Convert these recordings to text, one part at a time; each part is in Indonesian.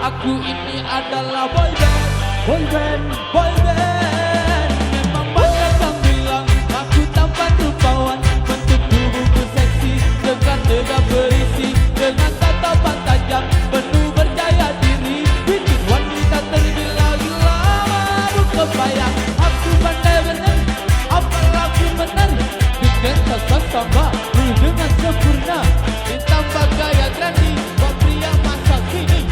Aku ini adalah boy band, boy band, boy band. Memang banyak yang bilang aku tampan rupawan, bentuk tubuhku seksi, dengan tegap berisi, dengan tatapan tajam, penuh berjaya diri, bikin wanita tergila-gila. Baru kebayang aku pandai benar, apalagi benar, bikin sosok samba dengan sempurna, ditambah gaya trendy, buat pria masa kini.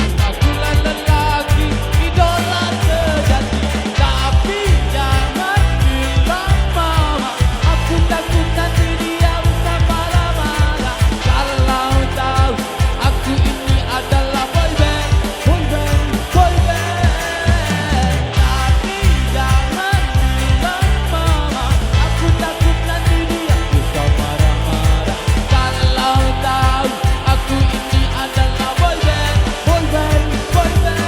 Lelaki idola sejati, tapi jangan bilang mama, aku takut nanti dia bisa marah-marah. Kalau tahu aku ini adalah boy band, boy band, boy band. Tapi jangan bilang mama, aku takut nanti dia bisa marah-marah. Kalau tahu aku ini adalah boy band, boy band, boy band.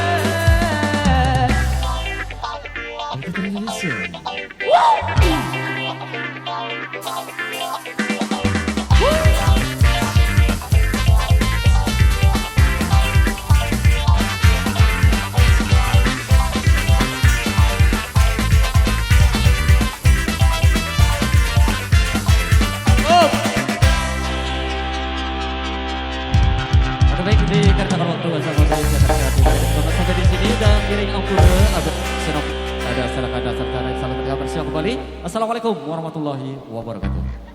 Baik, dikarenakan waktu bersama saya sampai di sini dan giring ampura abad senop ada salah kata serta salam berkabar siang kembali. Assalamualaikum warahmatullahi wabarakatuh.